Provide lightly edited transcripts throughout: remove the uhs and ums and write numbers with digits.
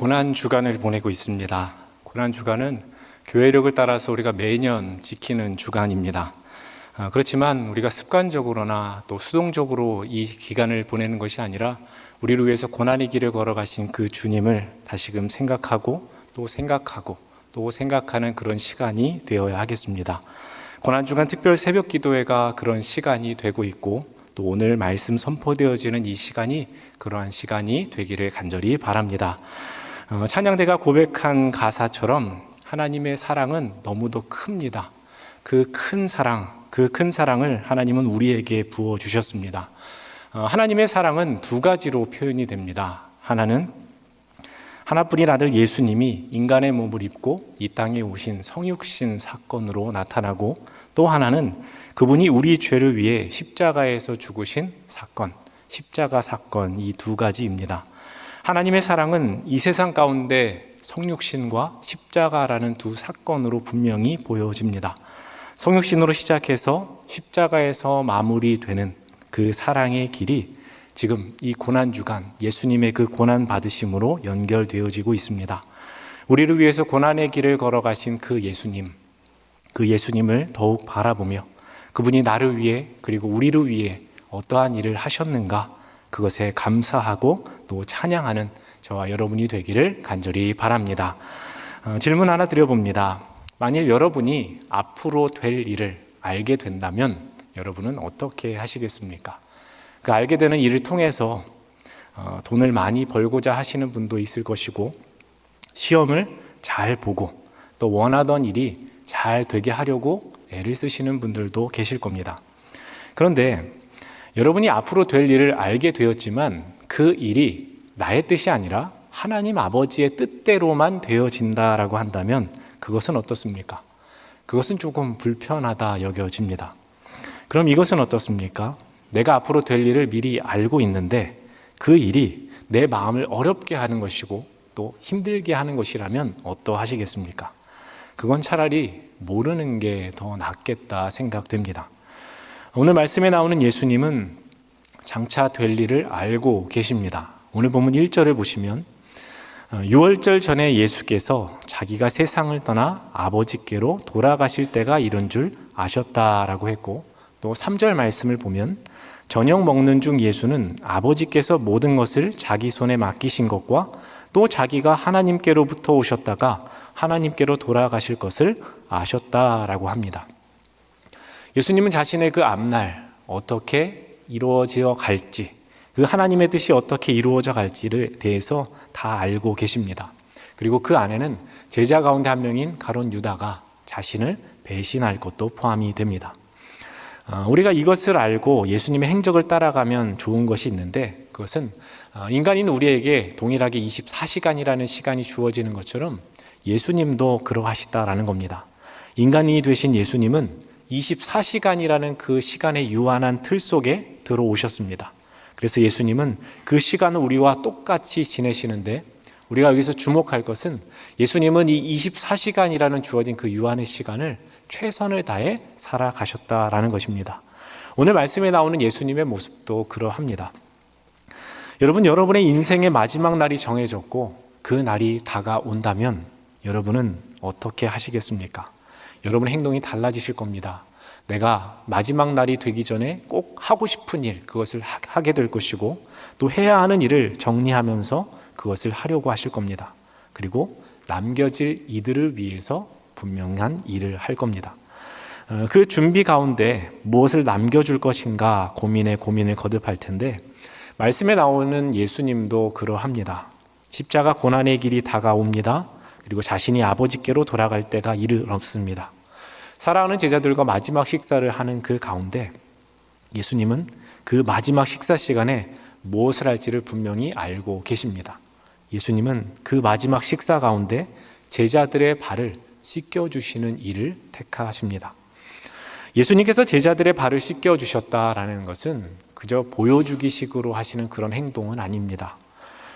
고난주간을 보내고 있습니다. 고난주간은 교회력을 따라서 우리가 매년 지키는 주간입니다. 그렇지만 우리가 습관적으로나 또 수동적으로 이 기간을 보내는 것이 아니라 우리를 위해서 고난의 길을 걸어가신 그 주님을 다시금 생각하고 또 생각하는 그런 시간이 되어야 하겠습니다. 고난주간 특별 새벽 기도회가 그런 시간이 되고 있고, 또 오늘 말씀 선포되어지는 이 시간이 그러한 시간이 되기를 간절히 바랍니다. 찬양대가 고백한 가사처럼 하나님의 사랑은 너무도 큽니다. 그 큰 사랑을 하나님은 우리에게 부어주셨습니다. 하나님의 사랑은 두 가지로 표현이 됩니다. 하나뿐인 아들 예수님이 인간의 몸을 입고 이 땅에 오신 성육신 사건으로 나타나고, 또 하나는 그분이 우리 죄를 위해 십자가에서 죽으신 사건, 십자가 사건, 이 두 가지입니다. 하나님의 사랑은 이 세상 가운데 성육신과 십자가라는 두 사건으로 분명히 보여집니다. 성육신으로 시작해서 십자가에서 마무리되는 그 사랑의 길이 지금 이 고난주간 예수님의 그 고난 받으심으로 연결되어지고 있습니다. 우리를 위해서 고난의 길을 걸어가신 그 예수님을 더욱 바라보며 그분이 나를 위해 그리고 우리를 위해 어떠한 일을 하셨는가, 그것에 감사하고 또 찬양하는 저와 여러분이 되기를 간절히 바랍니다. 질문 하나 드려봅니다. 만일 여러분이 앞으로 될 일을 알게 된다면 여러분은 어떻게 하시겠습니까? 그 알게 되는 일을 통해서 돈을 많이 벌고자 하시는 분도 있을 것이고, 시험을 잘 보고 또 원하던 일이 잘 되게 하려고 애를 쓰시는 분들도 계실 겁니다. 그런데 여러분이 앞으로 될 일을 알게 되었지만 그 일이 나의 뜻이 아니라 하나님 아버지의 뜻대로만 되어진다라고 한다면 그것은 어떻습니까? 그것은 조금 불편하다 여겨집니다. 그럼 이것은 어떻습니까? 내가 앞으로 될 일을 미리 알고 있는데 그 일이 내 마음을 어렵게 하는 것이고 또 힘들게 하는 것이라면 어떠하시겠습니까? 그건 차라리 모르는 게 더 낫겠다 생각됩니다. 오늘 말씀에 나오는 예수님은 장차 될 일을 알고 계십니다. 오늘 본문 1절을 보시면 유월절 전에 예수께서 자기가 세상을 떠나 아버지께로 돌아가실 때가 이른 줄 아셨다라고 했고, 또 3절 말씀을 보면 저녁 먹는 중 예수는 아버지께서 모든 것을 자기 손에 맡기신 것과 또 자기가 하나님께로부터 오셨다가 하나님께로 돌아가실 것을 아셨다라고 합니다. 예수님은 자신의 그 앞날 어떻게 이루어져 갈지, 그 하나님의 뜻이 어떻게 이루어져 갈지를 대해서 다 알고 계십니다. 그리고 그 안에는 제자 가운데 한 명인 가룟 유다가 자신을 배신할 것도 포함이 됩니다. 우리가 이것을 알고 예수님의 행적을 따라가면 좋은 것이 있는데, 그것은 인간인 우리에게 동일하게 24시간이라는 시간이 주어지는 것처럼 예수님도 그러하시다라는 겁니다. 인간이 되신 예수님은 24시간이라는 그 시간의 유한한 틀 속에 들어오셨습니다. 그래서 예수님은 그 시간을 우리와 똑같이 지내시는데, 우리가 여기서 주목할 것은 예수님은 이 24시간이라는 주어진 그 유한의 시간을 최선을 다해 살아가셨다라는 것입니다. 오늘 말씀에 나오는 예수님의 모습도 그러합니다. 여러분, 여러분의 인생의 마지막 날이 정해졌고 그 날이 다가온다면 여러분은 어떻게 하시겠습니까? 여러분의 행동이 달라지실 겁니다. 내가 마지막 날이 되기 전에 꼭 하고 싶은 일, 그것을 하게 될 것이고, 또 해야 하는 일을 정리하면서 그것을 하려고 하실 겁니다. 그리고 남겨질 이들을 위해서 분명한 일을 할 겁니다. 그 준비 가운데 무엇을 남겨줄 것인가 고민을 거듭할 텐데, 말씀에 나오는 예수님도 그러합니다. 십자가 고난의 길이 다가옵니다. 그리고 자신이 아버지께로 돌아갈 때가 이르렀습니다. 사랑하는 제자들과 마지막 식사를 하는 그 가운데 예수님은 그 마지막 식사 시간에 무엇을 할지를 분명히 알고 계십니다. 예수님은 그 마지막 식사 가운데 제자들의 발을 씻겨주시는 일을 택하십니다. 예수님께서 제자들의 발을 씻겨주셨다라는 것은 그저 보여주기 식으로 하시는 그런 행동은 아닙니다.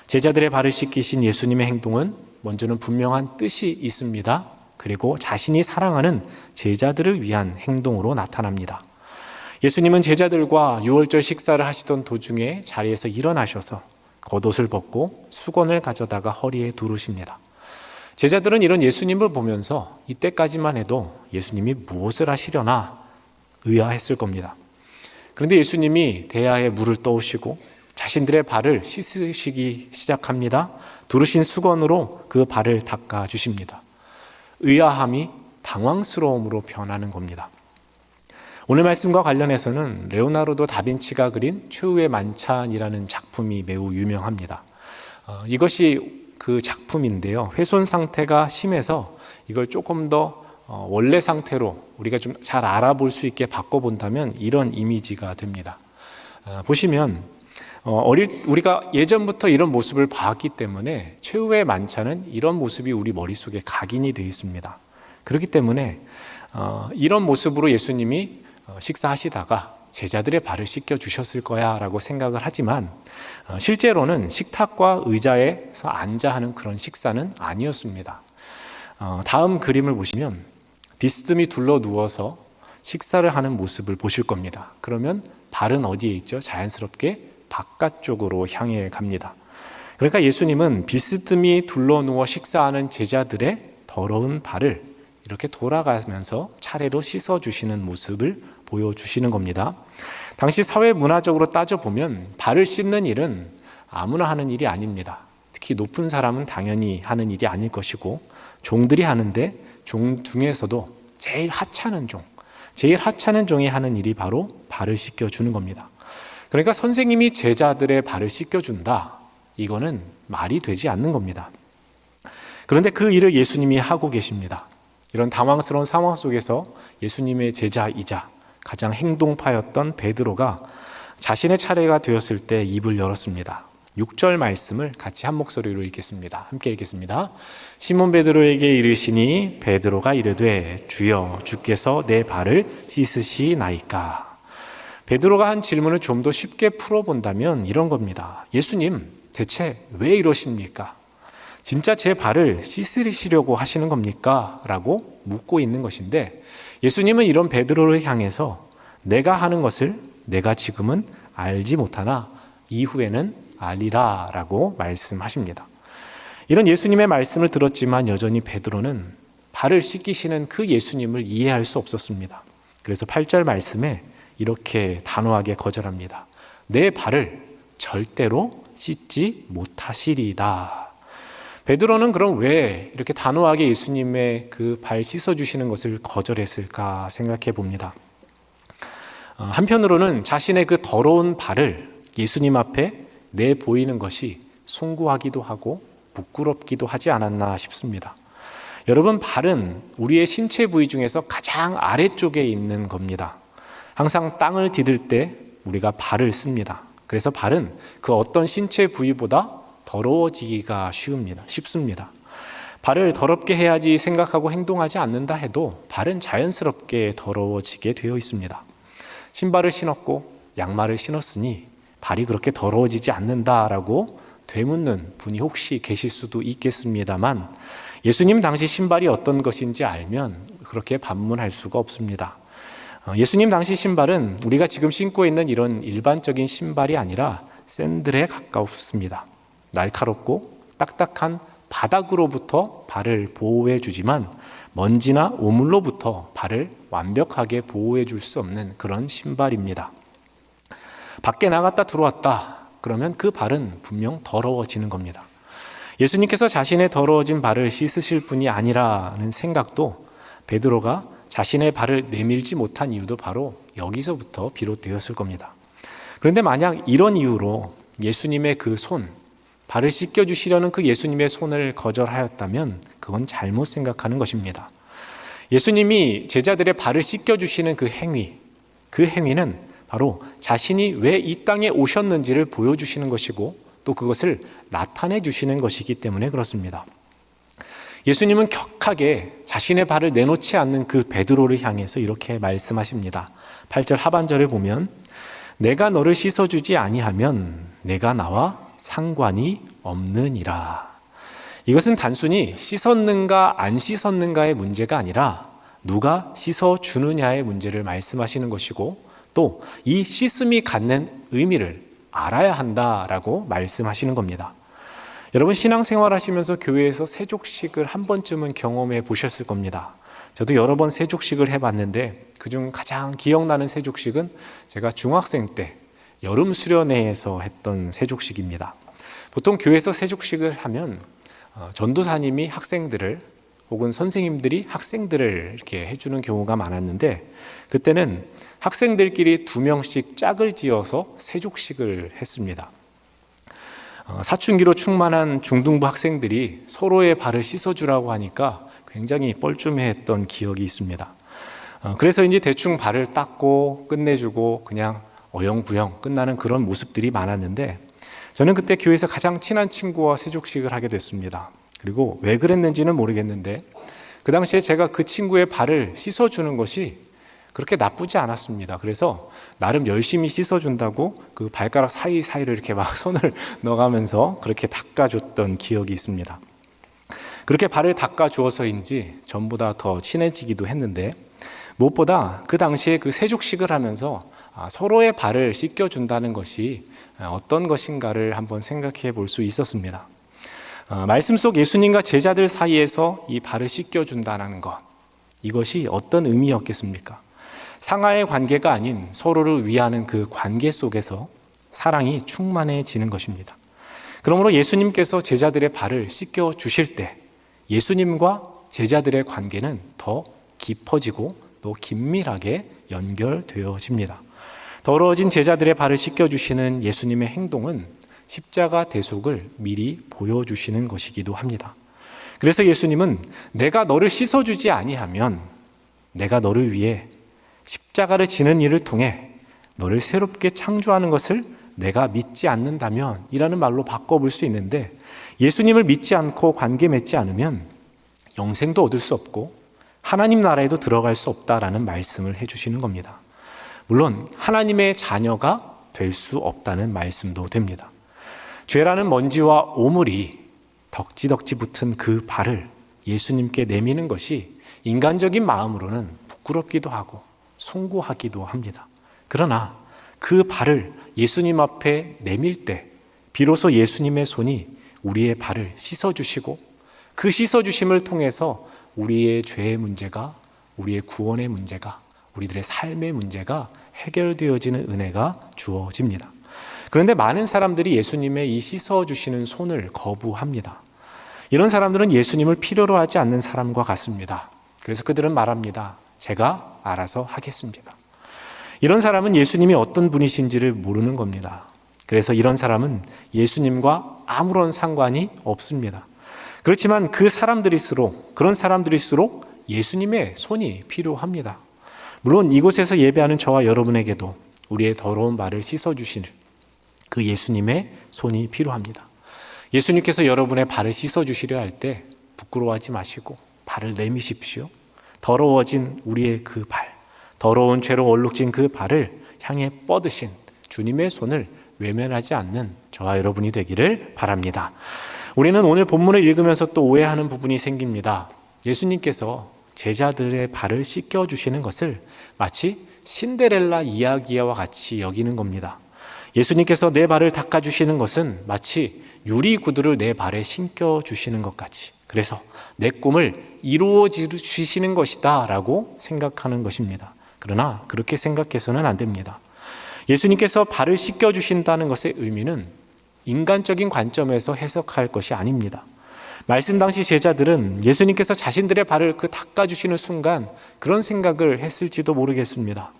제자들의 발을 씻기신 예수님의 행동은 먼저는 분명한 뜻이 있습니다. 그리고 자신이 사랑하는 제자들을 위한 행동으로 나타납니다. 예수님은 제자들과 유월절 식사를 하시던 도중에 자리에서 일어나셔서 겉옷을 벗고 수건을 가져다가 허리에 두르십니다. 제자들은 이런 예수님을 보면서 이때까지만 해도 예수님이 무엇을 하시려나 의아했을 겁니다. 그런데 예수님이 대야에 물을 떠오시고 자신들의 발을 씻으시기 시작합니다. 두르신 수건으로 그 발을 닦아주십니다. 의아함이 당황스러움으로 변하는 겁니다. 오늘 말씀과 관련해서는 레오나르도 다빈치가 그린 최후의 만찬이라는 작품이 매우 유명합니다. 이것이 그 작품인데요. 훼손 상태가 심해서 이걸 조금 더 원래 상태로 우리가 좀 잘 알아볼 수 있게 바꿔본다면 이런 이미지가 됩니다. 보시면 우리가 예전부터 이런 모습을 봤기 때문에 최후의 만찬은 이런 모습이 우리 머릿속에 각인이 되어 있습니다. 그렇기 때문에 이런 모습으로 예수님이 식사하시다가 제자들의 발을 씻겨주셨을 거야 라고 생각을 하지만 실제로는 식탁과 의자에서 앉아 하는 그런 식사는 아니었습니다. 다음 그림을 보시면 비스듬히 둘러 누워서 식사를 하는 모습을 보실 겁니다. 그러면 발은 어디에 있죠? 자연스럽게 바깥쪽으로 향해 갑니다. 그러니까 예수님은 비스듬히 둘러 누워 식사하는 제자들의 더러운 발을 이렇게 돌아가면서 차례로 씻어주시는 모습을 보여주시는 겁니다. 당시 사회 문화적으로 따져보면 발을 씻는 일은 아무나 하는 일이 아닙니다. 특히 높은 사람은 당연히 하는 일이 아닐 것이고 종들이 하는데 종 중에서도 제일 하찮은 종이 하는 일이 바로 발을 씻겨주는 겁니다. 그러니까 선생님이 제자들의 발을 씻겨준다. 이거는 말이 되지 않는 겁니다. 그런데 그 일을 예수님이 하고 계십니다. 이런 당황스러운 상황 속에서 예수님의 제자이자 가장 행동파였던 베드로가 자신의 차례가 되었을 때 입을 열었습니다. 6절 말씀을 같이 한 목소리로 읽겠습니다. 함께 읽겠습니다. 시몬 베드로에게 이르시니 베드로가 이르되 주여 주께서 내 발을 씻으시나이까. 베드로가 한 질문을 좀 더 쉽게 풀어본다면 이런 겁니다. 예수님 대체 왜 이러십니까? 진짜 제 발을 씻으시려고 하시는 겁니까? 라고 묻고 있는 것인데 예수님은 이런 베드로를 향해서 내가 하는 것을 내가 지금은 알지 못하나 이후에는 알리라 라고 말씀하십니다. 이런 예수님의 말씀을 들었지만 여전히 베드로는 발을 씻기시는 그 예수님을 이해할 수 없었습니다. 그래서 8절 말씀에 이렇게 단호하게 거절합니다. 내 발을 절대로 씻지 못하시리다. 베드로는 그럼 왜 이렇게 단호하게 예수님의 그 발 씻어주시는 것을 거절했을까 생각해 봅니다. 한편으로는 자신의 그 더러운 발을 예수님 앞에 내보이는 것이 송구하기도 하고 부끄럽기도 하지 않았나 싶습니다. 여러분, 발은 우리의 신체 부위 중에서 가장 아래쪽에 있는 겁니다. 항상 땅을 디딜 때 우리가 발을 씁니다. 그래서 발은 그 어떤 신체 부위보다 더러워지기가 쉽습니다. 발을 더럽게 해야지 생각하고 행동하지 않는다 해도 발은 자연스럽게 더러워지게 되어 있습니다. 신발을 신었고 양말을 신었으니 발이 그렇게 더러워지지 않는다라고 되묻는 분이 혹시 계실 수도 있겠습니다만 예수님 당시 신발이 어떤 것인지 알면 그렇게 반문할 수가 없습니다. 예수님 당시 신발은 우리가 지금 신고 있는 이런 일반적인 신발이 아니라 샌들에 가까웠습니다. 날카롭고 딱딱한 바닥으로부터 발을 보호해 주지만 먼지나 오물로부터 발을 완벽하게 보호해 줄 수 없는 그런 신발입니다. 밖에 나갔다 들어왔다 그러면 그 발은 분명 더러워지는 겁니다. 예수님께서 자신의 더러워진 발을 씻으실 분이 아니라는 생각도 베드로가 자신의 발을 내밀지 못한 이유도 바로 여기서부터 비롯되었을 겁니다. 그런데 만약 이런 이유로 예수님의 그 발을 씻겨주시려는 그 예수님의 손을 거절하였다면 그건 잘못 생각하는 것입니다. 예수님이 제자들의 발을 씻겨주시는 그 행위는 바로 자신이 왜 이 땅에 오셨는지를 보여주시는 것이고 또 그것을 나타내 주시는 것이기 때문에 그렇습니다. 예수님은 격하게 자신의 발을 내놓지 않는 그 베드로를 향해서 이렇게 말씀하십니다. 8절 하반절을 보면 내가 너를 씻어주지 아니하면 내가 나와 상관이 없느니라. 이것은 단순히 씻었는가 안 씻었는가의 문제가 아니라 누가 씻어주느냐의 문제를 말씀하시는 것이고 또 이 씻음이 갖는 의미를 알아야 한다라고 말씀하시는 겁니다. 여러분, 신앙생활 하시면서 교회에서 세족식을 한 번쯤은 경험해 보셨을 겁니다. 저도 여러 번 세족식을 해봤는데 그중 가장 기억나는 세족식은 제가 중학생 때 여름 수련회에서 했던 세족식입니다. 보통 교회에서 세족식을 하면 전도사님이 학생들을 혹은 선생님들이 학생들을 이렇게 해주는 경우가 많았는데, 그때는 학생들끼리 2명씩 짝을 지어서 세족식을 했습니다. 사춘기로 충만한 중등부 학생들이 서로의 발을 씻어주라고 하니까 굉장히 뻘쭘해했던 기억이 있습니다. 그래서 이제 대충 발을 닦고 끝내주고 그냥 어영부영 끝나는 그런 모습들이 많았는데, 저는 그때 교회에서 가장 친한 친구와 세족식을 하게 됐습니다. 그리고 왜 그랬는지는 모르겠는데 그 당시에 제가 그 친구의 발을 씻어주는 것이 그렇게 나쁘지 않았습니다. 그래서 나름 열심히 씻어준다고 그 발가락 사이사이를 이렇게 막 손을 넣어가면서 그렇게 닦아줬던 기억이 있습니다. 그렇게 발을 닦아주어서인지 전보다 더 친해지기도 했는데, 무엇보다 그 당시에 그 세족식을 하면서 서로의 발을 씻겨준다는 것이 어떤 것인가를 한번 생각해 볼 수 있었습니다. 말씀 속 예수님과 제자들 사이에서 이 발을 씻겨준다는 것, 이것이 어떤 의미였겠습니까? 상하의 관계가 아닌 서로를 위하는 그 관계 속에서 사랑이 충만해지는 것입니다. 그러므로 예수님께서 제자들의 발을 씻겨주실 때 예수님과 제자들의 관계는 더 깊어지고 또 긴밀하게 연결되어집니다. 더러워진 제자들의 발을 씻겨주시는 예수님의 행동은 십자가 대속을 미리 보여주시는 것이기도 합니다. 그래서 예수님은 내가 너를 씻어주지 아니하면 내가 너를 위해 십자가를 지는 일을 통해 너를 새롭게 창조하는 것을 내가 믿지 않는다면 이라는 말로 바꿔볼 수 있는데, 예수님을 믿지 않고 관계 맺지 않으면 영생도 얻을 수 없고 하나님 나라에도 들어갈 수 없다라는 말씀을 해주시는 겁니다. 물론 하나님의 자녀가 될 수 없다는 말씀도 됩니다. 죄라는 먼지와 오물이 덕지덕지 붙은 그 발을 예수님께 내미는 것이 인간적인 마음으로는 부끄럽기도 하고 송구하기도 합니다. 그러나 그 발을 예수님 앞에 내밀 때 비로소 예수님의 손이 우리의 발을 씻어주시고, 그 씻어주심을 통해서 우리의 죄의 문제가, 우리의 구원의 문제가, 우리들의 삶의 문제가 해결되어지는 은혜가 주어집니다. 그런데 많은 사람들이 예수님의 이 씻어주시는 손을 거부합니다. 이런 사람들은 예수님을 필요로 하지 않는 사람과 같습니다. 그래서 그들은 말합니다. 제가 알아서 하겠습니다. 이런 사람은 예수님이 어떤 분이신지를 모르는 겁니다. 그래서 이런 사람은 예수님과 아무런 상관이 없습니다. 그렇지만 그런 사람들일수록 예수님의 손이 필요합니다. 물론 이곳에서 예배하는 저와 여러분에게도 우리의 더러운 발을 씻어주시는 그 예수님의 손이 필요합니다. 예수님께서 여러분의 발을 씻어주시려 할 때 부끄러워하지 마시고 발을 내미십시오. 더러워진 우리의 그 발, 더러운 죄로 얼룩진 그 발을 향해 뻗으신 주님의 손을 외면하지 않는 저와 여러분이 되기를 바랍니다. 우리는 오늘 본문을 읽으면서 또 오해하는 부분이 생깁니다. 예수님께서 제자들의 발을 씻겨주시는 것을 마치 신데렐라 이야기와 같이 여기는 겁니다. 예수님께서 내 발을 닦아주시는 것은 마치 유리 구두를 내 발에 신겨주시는 것 같이, 그래서 내 꿈을 이루어 주시는 것이다 라고 생각하는 것입니다. 그러나 그렇게 생각해서는 안 됩니다. 예수님께서 발을 씻겨주신다는 것의 의미는 인간적인 관점에서 해석할 것이 아닙니다. 말씀 당시 제자들은 예수님께서 자신들의 발을 닦아주시는 순간 그런 생각을 했을지도 모르겠습니다.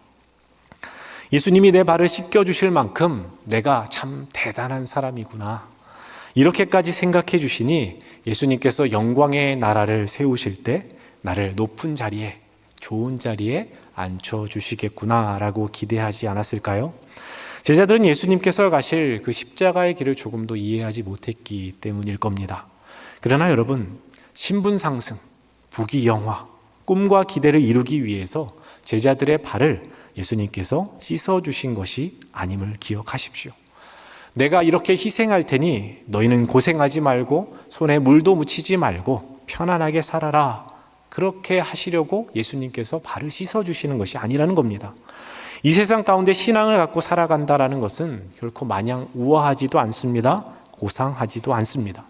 예수님이 내 발을 씻겨주실 만큼 내가 참 대단한 사람이구나, 이렇게까지 생각해 주시니 예수님께서 영광의 나라를 세우실 때 나를 높은 자리에, 좋은 자리에 앉혀주시겠구나 라고 기대하지 않았을까요? 제자들은 예수님께서 가실 그 십자가의 길을 조금도 이해하지 못했기 때문일 겁니다. 그러나 여러분, 신분 상승, 부귀영화, 꿈과 기대를 이루기 위해서 제자들의 발을 예수님께서 씻어주신 것이 아님을 기억하십시오. 내가 이렇게 희생할 테니 너희는 고생하지 말고 손에 물도 묻히지 말고 편안하게 살아라, 그렇게 하시려고 예수님께서 발을 씻어주시는 것이 아니라는 겁니다. 이 세상 가운데 신앙을 갖고 살아간다라는 것은 결코 마냥 우아하지도 않습니다. 고상하지도 않습니다.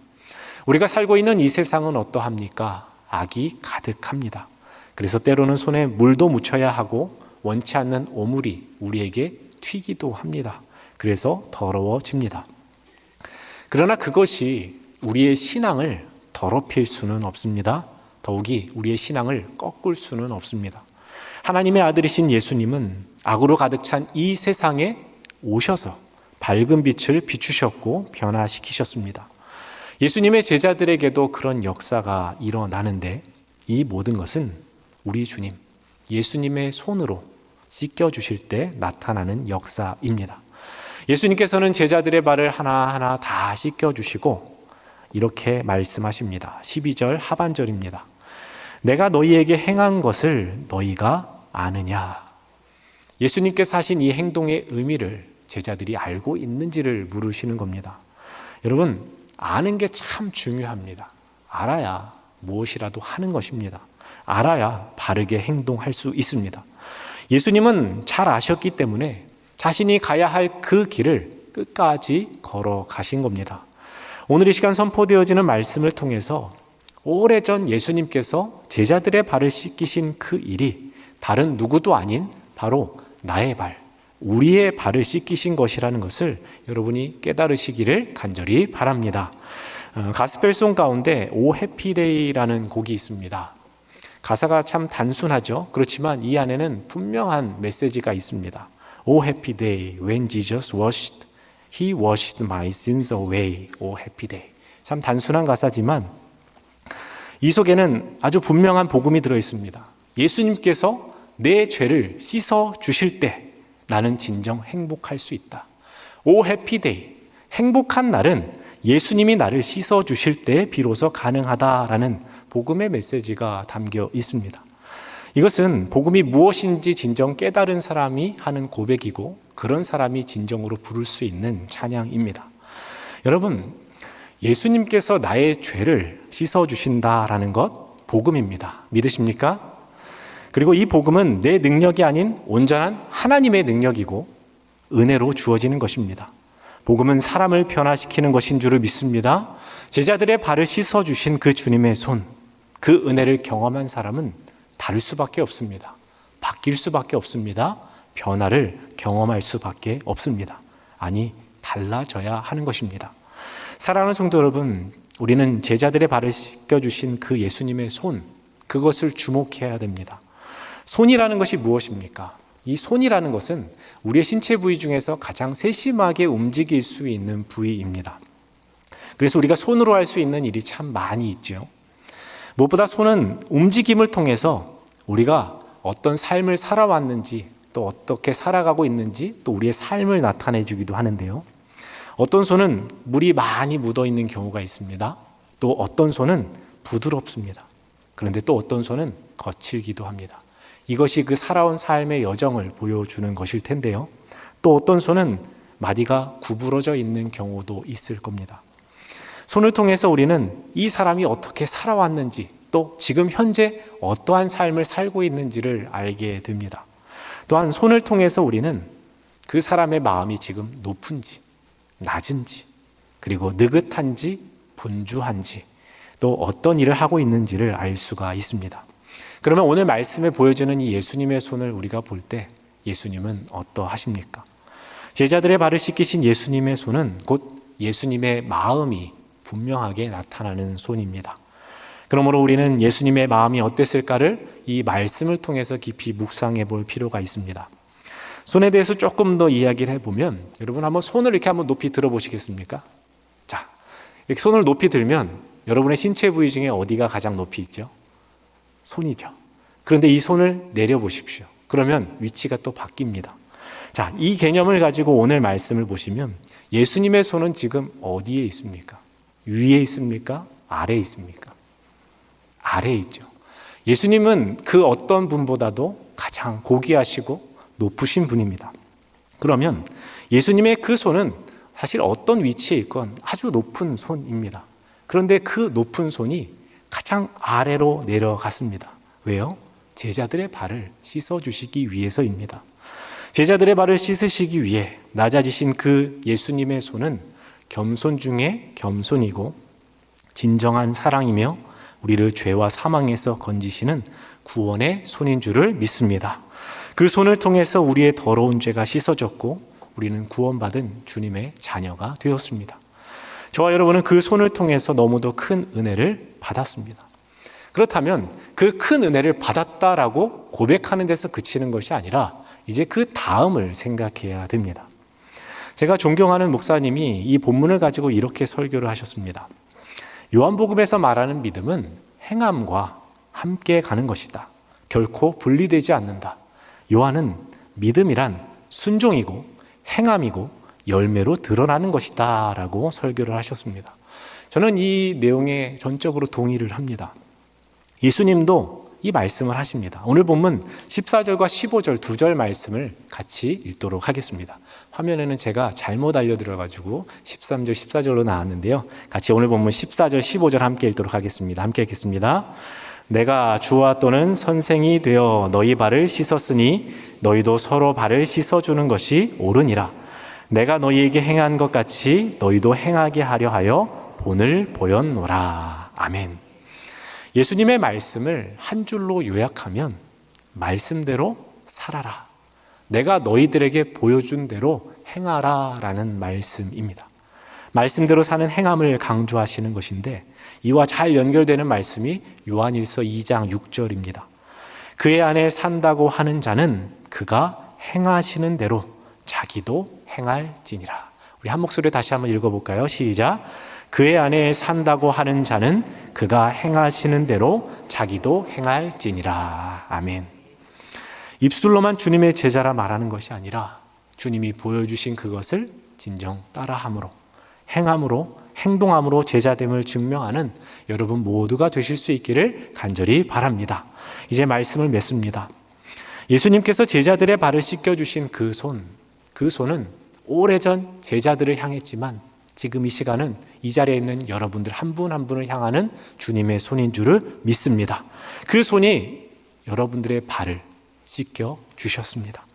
우리가 살고 있는 이 세상은 어떠합니까? 악이 가득합니다. 그래서 때로는 손에 물도 묻혀야 하고 원치 않는 오물이 우리에게 튀기도 합니다. 그래서 더러워집니다. 그러나 그것이 우리의 신앙을 더럽힐 수는 없습니다. 더욱이 우리의 신앙을 꺾을 수는 없습니다. 하나님의 아들이신 예수님은 악으로 가득 찬 이 세상에 오셔서 밝은 빛을 비추셨고 변화시키셨습니다. 예수님의 제자들에게도 그런 역사가 일어나는데 이 모든 것은 우리 주님, 예수님의 손으로 씻겨주실 때 나타나는 역사입니다. 예수님께서는 제자들의 발을 하나하나 다 씻겨주시고 이렇게 말씀하십니다. 12절 하반절입니다. 내가 너희에게 행한 것을 너희가 아느냐? 예수님께서 하신 이 행동의 의미를 제자들이 알고 있는지를 물으시는 겁니다. 여러분, 아는 게 참 중요합니다. 알아야 무엇이라도 하는 것입니다. 알아야 바르게 행동할 수 있습니다. 예수님은 잘 아셨기 때문에 자신이 가야 할 그 길을 끝까지 걸어가신 겁니다. 오늘 이 시간 선포되어지는 말씀을 통해서 오래전 예수님께서 제자들의 발을 씻기신 그 일이 다른 누구도 아닌 바로 나의 발, 우리의 발을 씻기신 것이라는 것을 여러분이 깨달으시기를 간절히 바랍니다. 가스펠송 가운데 오 해피데이라는 곡이 있습니다. 가사가 참 단순하죠. 그렇지만 이 안에는 분명한 메시지가 있습니다. O happy day when Jesus washed, He washed my sins away. O happy day. 참 단순한 가사지만 이 속에는 아주 분명한 복음이 들어 있습니다. 예수님께서 내 죄를 씻어 주실 때 나는 진정 행복할 수 있다. O happy day. 행복한 날은 예수님이 나를 씻어 주실 때 비로소 가능하다라는 복음의 메시지가 담겨 있습니다. 이것은 복음이 무엇인지 진정 깨달은 사람이 하는 고백이고 그런 사람이 진정으로 부를 수 있는 찬양입니다. 여러분, 예수님께서 나의 죄를 씻어주신다라는 것 복음입니다. 믿으십니까? 그리고 이 복음은 내 능력이 아닌 온전한 하나님의 능력이고 은혜로 주어지는 것입니다. 복음은 사람을 변화시키는 것인 줄을 믿습니다. 제자들의 발을 씻어주신 그 주님의 손, 그 은혜를 경험한 사람은 다를 수밖에 없습니다. 바뀔 수밖에 없습니다. 변화를 경험할 수밖에 없습니다. 아니, 달라져야 하는 것입니다. 사랑하는 성도 여러분, 우리는 제자들의 발을 씻겨주신 그 예수님의 손, 그것을 주목해야 됩니다. 손이라는 것이 무엇입니까? 이 손이라는 것은 우리의 신체 부위 중에서 가장 세심하게 움직일 수 있는 부위입니다. 그래서 우리가 손으로 할 수 있는 일이 참 많이 있죠. 무엇보다 손은 움직임을 통해서 우리가 어떤 삶을 살아왔는지 또 어떻게 살아가고 있는지 또 우리의 삶을 나타내 주기도 하는데요. 어떤 손은 물이 많이 묻어 있는 경우가 있습니다. 또 어떤 손은 부드럽습니다. 그런데 또 어떤 손은 거칠기도 합니다. 이것이 그 살아온 삶의 여정을 보여주는 것일 텐데요. 또 어떤 손은 마디가 구부러져 있는 경우도 있을 겁니다. 손을 통해서 우리는 이 사람이 어떻게 살아왔는지 또 지금 현재 어떠한 삶을 살고 있는지를 알게 됩니다. 또한 손을 통해서 우리는 그 사람의 마음이 지금 높은지 낮은지 그리고 느긋한지 분주한지 또 어떤 일을 하고 있는지를 알 수가 있습니다. 그러면 오늘 말씀에 보여주는 이 예수님의 손을 우리가 볼 때 예수님은 어떠하십니까? 제자들의 발을 씻기신 예수님의 손은 곧 예수님의 마음이 분명하게 나타나는 손입니다. 그러므로 우리는 예수님의 마음이 어땠을까를 이 말씀을 통해서 깊이 묵상해 볼 필요가 있습니다. 손에 대해서 조금 더 이야기를 해보면 여러분 한번 손을 이렇게 한번 높이 들어보시겠습니까? 자, 이렇게 손을 높이 들면 여러분의 신체 부위 중에 어디가 가장 높이 있죠? 손이죠. 그런데 이 손을 내려보십시오. 그러면 위치가 또 바뀝니다. 자, 이 개념을 가지고 오늘 말씀을 보시면 예수님의 손은 지금 어디에 있습니까? 위에 있습니까? 아래에 있습니까? 아래에 있죠. 예수님은 그 어떤 분보다도 가장 고귀하시고 높으신 분입니다. 그러면 예수님의 그 손은 사실 어떤 위치에 있건 아주 높은 손입니다. 그런데 그 높은 손이 가장 아래로 내려갔습니다. 왜요? 제자들의 발을 씻어주시기 위해서입니다. 제자들의 발을 씻으시기 위해 낮아지신 그 예수님의 손은 겸손 중에 겸손이고 진정한 사랑이며 우리를 죄와 사망에서 건지시는 구원의 손인 줄을 믿습니다. 그 손을 통해서 우리의 더러운 죄가 씻어졌고 우리는 구원받은 주님의 자녀가 되었습니다. 저와 여러분은 그 손을 통해서 너무도 큰 은혜를 받았습니다. 그렇다면 그 큰 은혜를 받았다라고 고백하는 데서 그치는 것이 아니라 이제 그 다음을 생각해야 됩니다. 제가 존경하는 목사님이 이 본문을 가지고 이렇게 설교를 하셨습니다. 요한복음에서 말하는 믿음은 행함과 함께 가는 것이다. 결코 분리되지 않는다. 요한은 믿음이란 순종이고 행함이고 열매로 드러나는 것이다 라고 설교를 하셨습니다. 저는 이 내용에 전적으로 동의를 합니다. 예수님도 이 말씀을 하십니다. 오늘 본문 14절과 15절 두 절 말씀을 같이 읽도록 하겠습니다. 화면에는 제가 잘못 알려드려가지고 13절, 14절로 나왔는데요. 같이 오늘 본문 14절, 15절 함께 읽도록 하겠습니다. 함께 읽겠습니다. 내가 주와 또는 선생이 되어 너희 발을 씻었으니 너희도 서로 발을 씻어주는 것이 옳으니라. 내가 너희에게 행한 것 같이 너희도 행하게 하려 하여 본을 보였노라. 아멘. 예수님의 말씀을 한 줄로 요약하면 말씀대로 살아라. 내가 너희들에게 보여준 대로 행하라 라는 말씀입니다. 말씀대로 사는 행함을 강조하시는 것인데 이와 잘 연결되는 말씀이 요한일서 2장 6절입니다. 그의 안에 산다고 하는 자는 그가 행하시는 대로 자기도 행할지니라. 우리 한 목소리로 다시 한번 읽어볼까요? 시작. 그의 안에 산다고 하는 자는 그가 행하시는 대로 자기도 행할지니라. 아멘. 입술로만 주님의 제자라 말하는 것이 아니라 주님이 보여주신 그것을 진정 따라함으로, 행함으로, 행동함으로 제자됨을 증명하는 여러분 모두가 되실 수 있기를 간절히 바랍니다. 이제 말씀을 맺습니다. 예수님께서 제자들의 발을 씻겨주신 그 손은 오래전 제자들을 향했지만 지금 이 시간은 이 자리에 있는 여러분들 한 분 한 분을 향하는 주님의 손인 줄을 믿습니다. 그 손이 여러분들의 발을 씻겨 주셨습니다.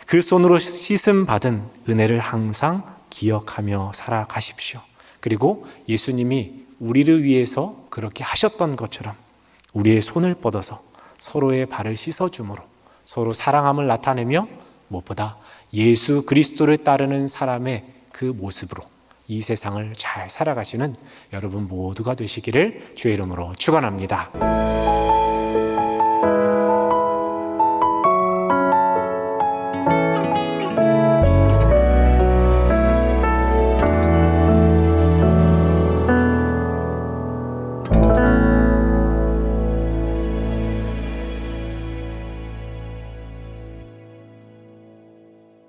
그 손으로 씻음 받은 은혜를 항상 기억하며 살아가십시오. 그리고 예수님이 우리를 위해서 그렇게 하셨던 것처럼 우리의 손을 뻗어서 서로의 발을 씻어줌으로 서로 사랑함을 나타내며 무엇보다 예수 그리스도를 따르는 사람의 그 모습으로 이 세상을 잘 살아가시는 여러분 모두가 되시기를 주의 이름으로 축원합니다.